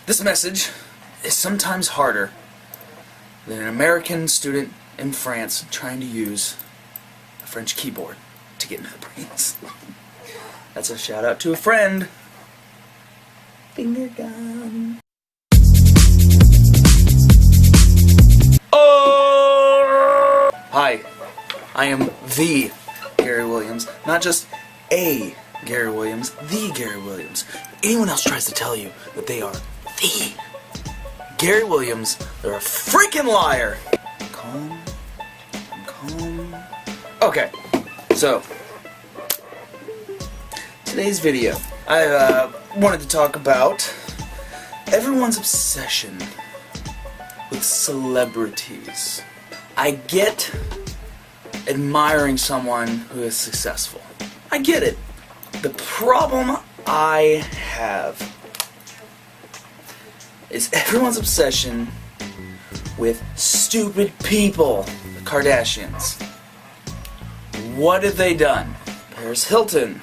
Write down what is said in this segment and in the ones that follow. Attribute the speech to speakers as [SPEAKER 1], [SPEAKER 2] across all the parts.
[SPEAKER 1] This message is sometimes harder than an American student in France trying to use a French keyboard to get into the brains. That's a shout out to a friend. Finger gun. Oh! Hi, I am the Gary Williams, not just a Gary Williams, the Gary Williams. Anyone else tries to tell you that they are the Gary Williams, they're a freaking liar. Calm. Okay, so today's video, I wanted to talk about everyone's obsession with celebrities. I get admiring someone who is successful. I get it. The problem I have is everyone's obsession with stupid people. The Kardashians. What have they done? Paris Hilton.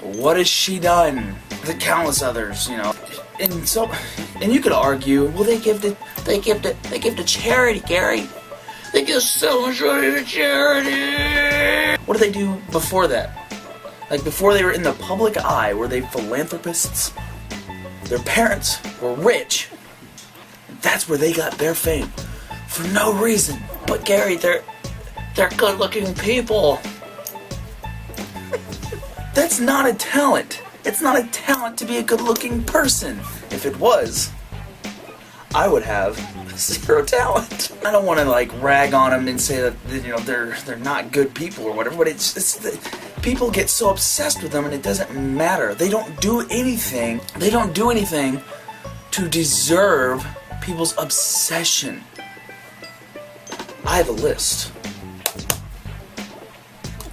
[SPEAKER 1] What has she done? The countless others, you know. And you could argue, well, they give to charity, Gary. They give so much money to charity. What did they do before that? Like before they were in the public eye, were they philanthropists? Their parents were rich. That's where they got their fame. For no reason. But Gary, they're good-looking people. That's not a talent. It's not a talent to be a good-looking person. If it was, I would have zero talent. I don't want to like rag on them and say that, you know, they're not good people or whatever, but people get so obsessed with them and it doesn't matter. They don't do anything. They don't do anything to deserve people's obsession. I have a list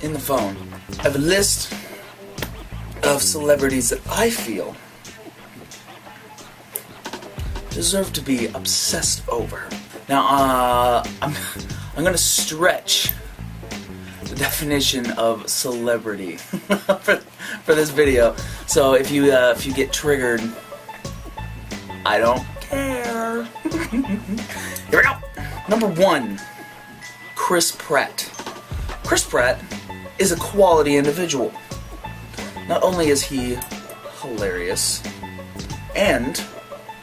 [SPEAKER 1] in the phone. I have a list of celebrities that I feel deserve to be obsessed over. Now, I'm gonna stretch the definition of celebrity for this video. So if you get triggered, I don't care. Here we go. Number 1, Chris Pratt. Chris Pratt is a quality individual. Not only is he hilarious and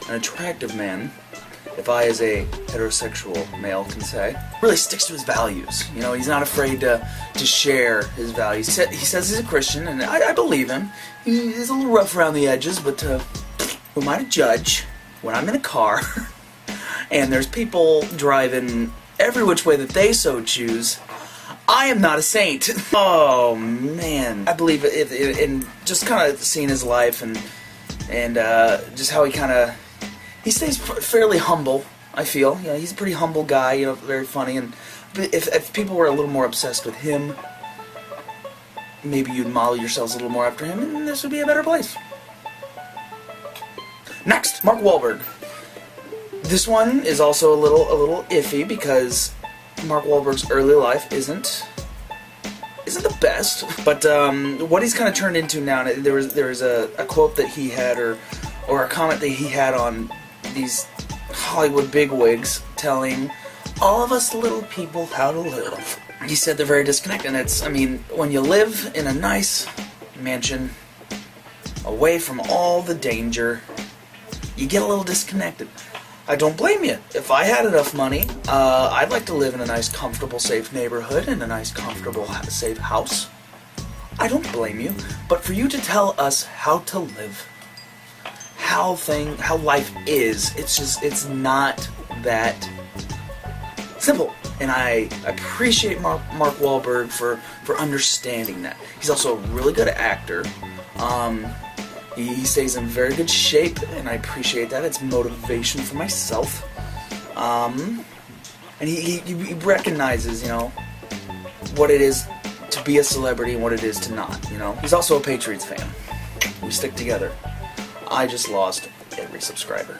[SPEAKER 1] an attractive man, if I as a heterosexual male can say, really sticks to his values. You know, he's not afraid to share his values. He says he's a Christian, and I believe him. He's a little rough around the edges, but who am I to judge when I'm in a car and there's people driving every which way that they so choose? I am not a saint. Oh man, I believe in just kind of seeing his life and just how he stays fairly humble. I feel, you know, he's a pretty humble guy. You know, very funny. And if people were a little more obsessed with him, maybe you'd model yourselves a little more after him, and this would be a better place. Next, Mark Wahlberg. This one is also a little iffy because Mark Wahlberg's early life isn't the best, but what he's kind of turned into now, there was a quote that he had or a comment that he had on these Hollywood bigwigs telling all of us little people how to live. He said they're very disconnected, and I mean, when you live in a nice mansion away from all the danger, you get a little disconnected. I don't blame you. If I had enough money, I'd like to live in a nice, comfortable, safe neighborhood, in a nice, comfortable, safe house. I don't blame you. But for you to tell us how to live, how life is, it's not that simple. And I appreciate Mark Wahlberg for understanding that. He's also a really good actor. He stays in very good shape, and I appreciate that. It's motivation for myself. And he recognizes, you know, what it is to be a celebrity and what it is to not, you know. He's also a Patriots fan. We stick together. I just lost every subscriber.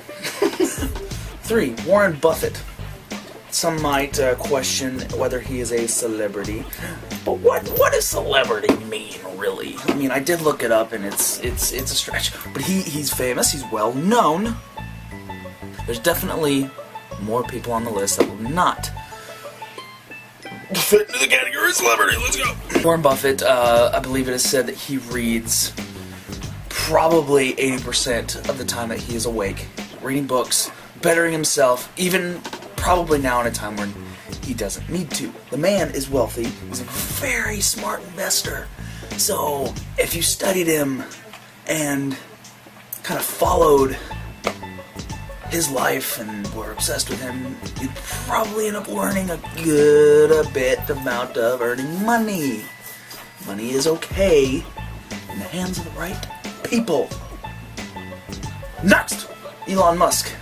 [SPEAKER 1] 3, Warren Buffett. Some might question whether he is a celebrity. But what does celebrity mean, really? I mean, I did look it up, and it's a stretch. But he's famous. He's well known. There's definitely more people on the list that will not fit into the category of celebrity. Let's go. Warren Buffett, I believe it is said that he reads probably 80% of the time that he is awake, reading books, bettering himself, even probably now in a time when he doesn't need to. The man is wealthy. He's a very smart investor. So if you studied him and kind of followed his life and were obsessed with him, you'd probably end up learning a bit amount of earning money. Money is okay in the hands of the right people. Next, Elon Musk.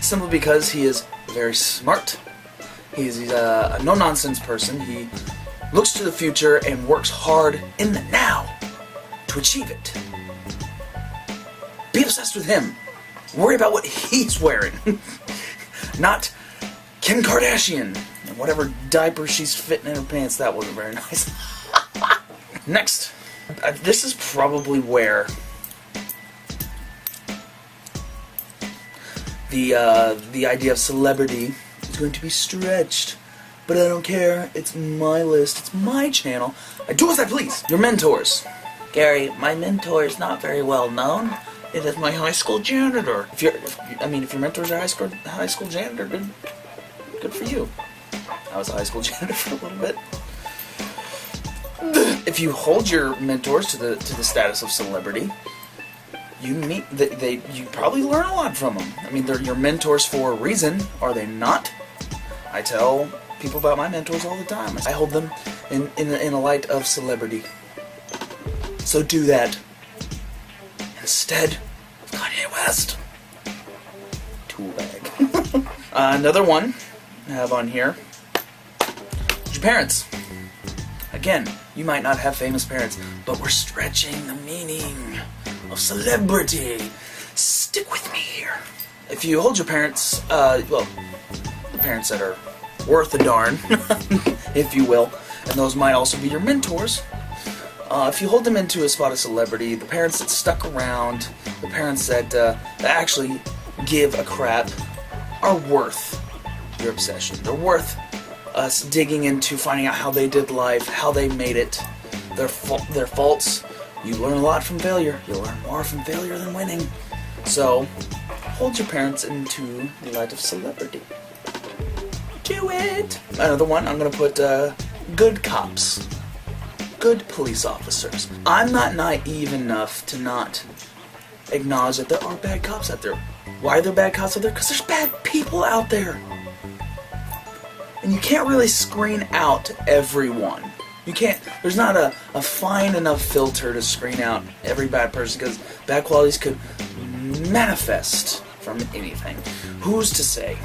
[SPEAKER 1] Simply because he is very smart. He's a no-nonsense person. He looks to the future and works hard in the now to achieve it. Be obsessed with him. Worry about what he's wearing. Not Kim Kardashian and whatever diaper she's fitting in her pants. That wasn't very nice. Next, this is probably where the idea of celebrity is going to be stretched. But I don't care. It's my list. It's my channel. I do as I please. Your mentors. Gary, my mentor is not very well known. It is my high school janitor. If your mentors are high school janitor, good for you. I was a high school janitor for a little bit. If you hold your mentors to the status of celebrity, you probably learn a lot from them. I mean, they're your mentors for a reason, are they not? I tell people about my mentors all the time. I hold them in a light of celebrity. So do that instead of Kanye West. Tool bag. Another one I have on here. Your parents. Again, you might not have famous parents, but we're stretching the meaning of celebrity. Stick with me here. If you hold your parents, well, the parents that are worth a darn, if you will, and those might also be your mentors. If you hold them into a spot of celebrity, the parents that stuck around, the parents that actually give a crap, are worth your obsession. They're worth us digging into finding out how they did life, how they made it, their faults. You learn a lot from failure. You'll learn more from failure than winning. So, hold your parents into the light of celebrity. Do it! Another one, I'm going to put good cops. Good police officers. I'm not naive enough to not acknowledge that there are bad cops out there. Why are there bad cops out there? Because there's bad people out there. And you can't really screen out everyone. You can't, there's not a fine enough filter to screen out every bad person, because bad qualities could manifest from anything. Who's to say?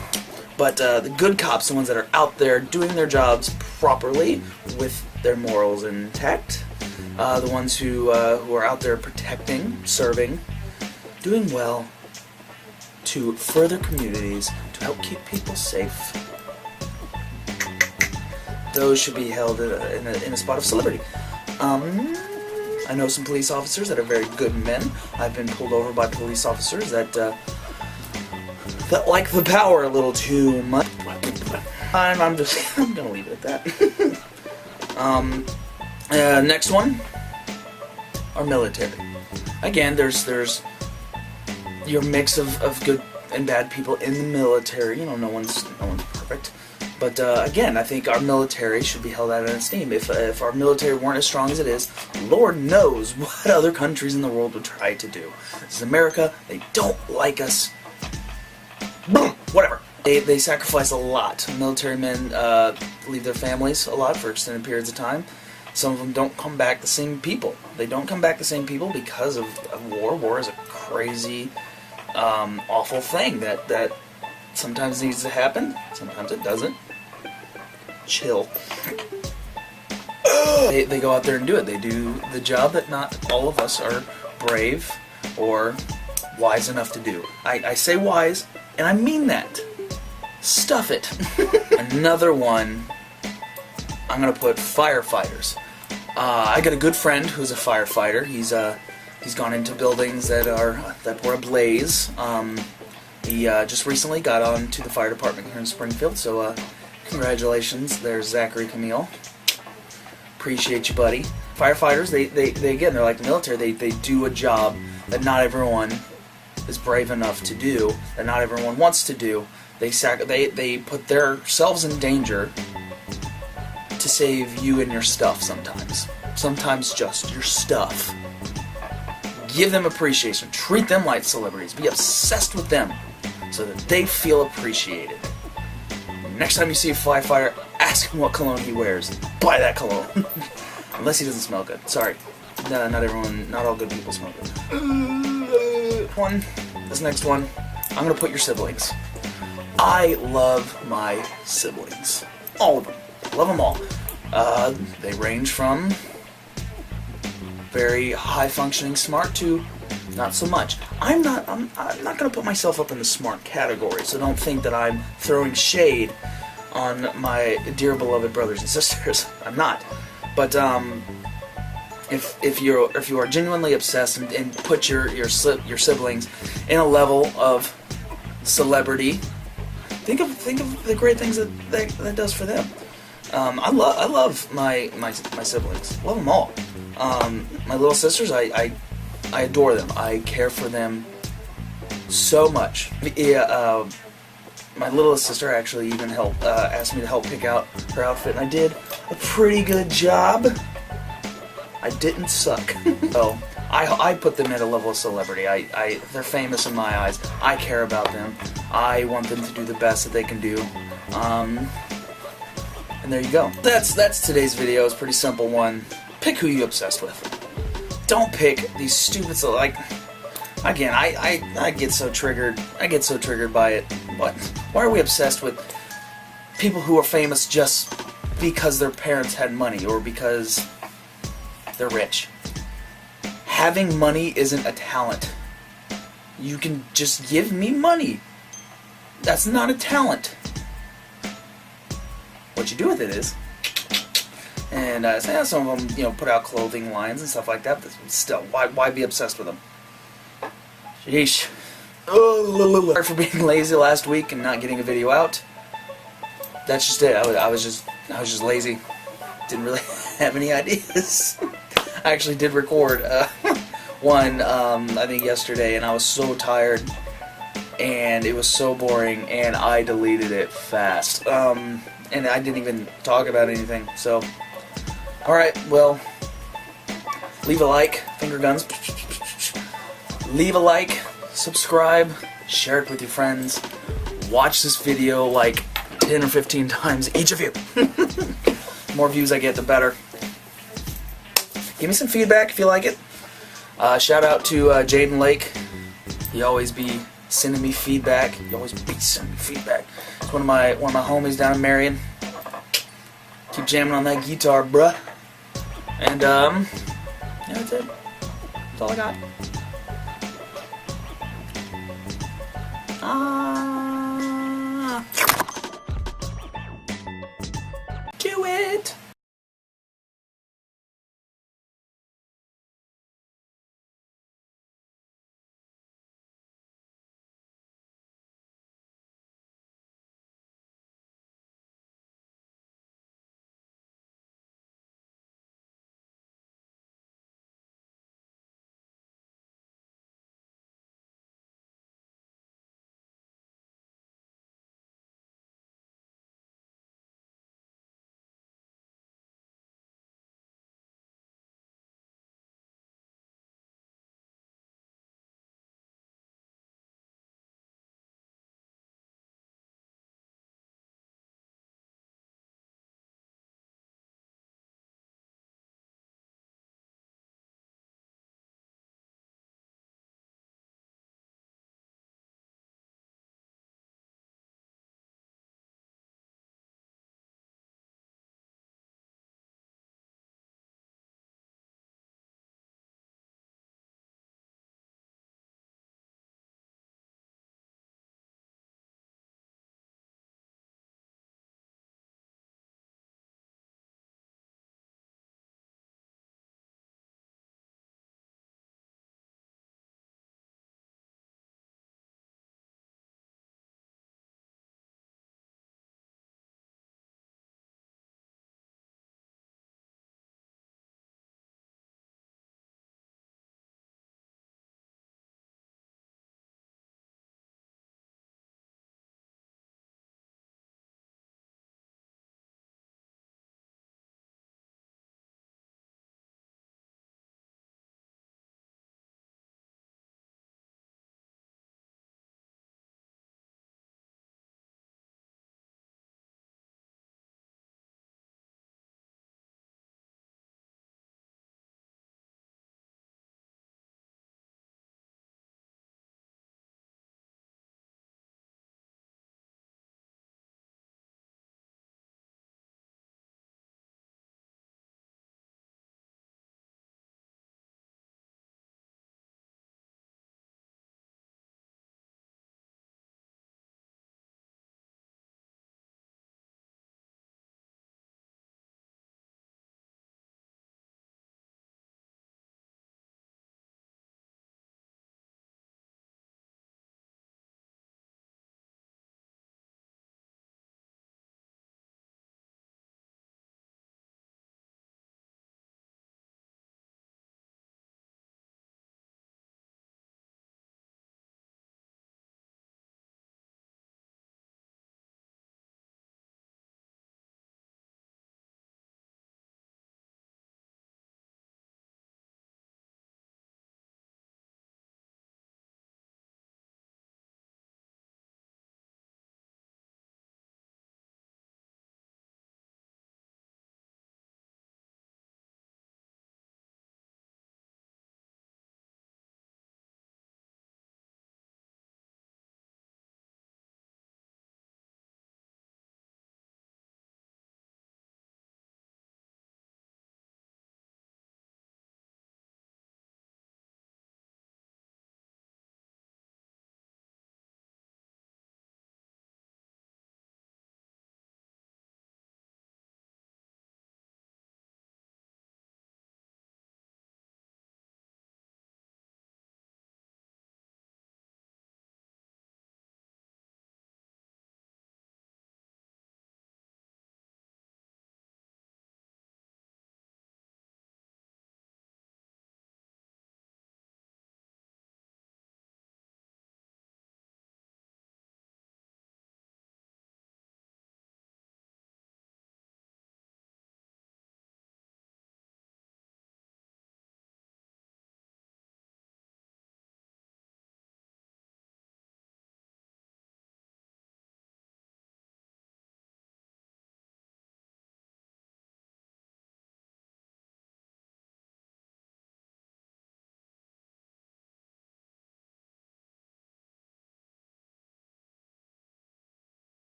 [SPEAKER 1] But the good cops, the ones that are out there doing their jobs properly with their morals intact, the ones who are out there protecting, serving, doing well to further communities, to help keep people safe. Those should be held in a spot of celebrity. I know some police officers that are very good men. I've been pulled over by police officers that like the power a little too much. I'm gonna leave it at that. Next one, our military. Again, there's your mix of good and bad people in the military. You know, no one's perfect. But again, I think our military should be held out in esteem. If our military weren't as strong as it is, Lord knows what other countries in the world would try to do. This is America. They don't like us. Boom! Whatever. They sacrifice a lot. Military men leave their families a lot for extended periods of time. Some of them don't come back the same people. They don't come back the same people because of war. War is a crazy, awful thing that sometimes needs to happen. Sometimes it doesn't. Chill. They go out there and do it. They do the job that not all of us are brave or wise enough to do. I say wise, and I mean that. Stuff it. Another one I'm gonna put firefighters. I got a good friend who's a firefighter. He's gone into buildings that were ablaze. He just recently got on to the fire department here in Springfield, so congratulations. There's Zachary Camille. Appreciate you, buddy. Firefighters, they again, they're like the military. They do a job that not everyone is brave enough to do, that not everyone wants to do. They put themselves in danger to save you and your stuff sometimes. Sometimes just your stuff. Give them appreciation. Treat them like celebrities. Be obsessed with them so that they feel appreciated. Next time you see a firefighter, ask him what cologne he wears. Buy that cologne. Unless he doesn't smell good. Sorry. No, not all good people smell good. This next one, I'm going to put your siblings. I love my siblings. All of them. Love them all. They range from very high-functioning smart to not so much. I'm not going to put myself up in the smart category, so don't think that I'm throwing shade on my dear beloved brothers and sisters. I'm not. But if you are genuinely obsessed and put your siblings in a level of celebrity, think of the great things that does for them. I love my siblings. Love them all. My little sisters, I adore them. I care for them so much. Yeah, my littlest sister actually even asked me to help pick out her outfit, and I did a pretty good job. I didn't suck. So I put them at a level of celebrity. They're famous in my eyes. I care about them. I want them to do the best that they can do. And there you go. That's today's video. It's a pretty simple one. Pick who you're obsessed with. Don't pick these stupid, again, I get so triggered. I get so triggered by it. Why are we obsessed with people who are famous just because their parents had money or because they're rich? Having money isn't a talent. You can just give me money. That's not a talent. What you do with it is. And some of them, put out clothing lines and stuff like that. But still, why be obsessed with them? Sheesh. Sorry for being lazy last week and not getting a video out. That's just it. I was just lazy. Didn't really have any ideas. I actually did record one, I think yesterday, and I was so tired, and it was so boring, and I deleted it fast. And I didn't even talk about anything. So, alright, well, leave a like, finger guns. Leave a like, subscribe, share it with your friends. Watch this video like 10 or 15 times, each of you. The more views I get, the better. Give me some feedback if you like it. Shout out to Jaden Lake. He always be sending me feedback. He always be sending me feedback. It's one of my homies down in Marion. Keep jamming on that guitar, bruh. And yeah, that's it. That's all I got.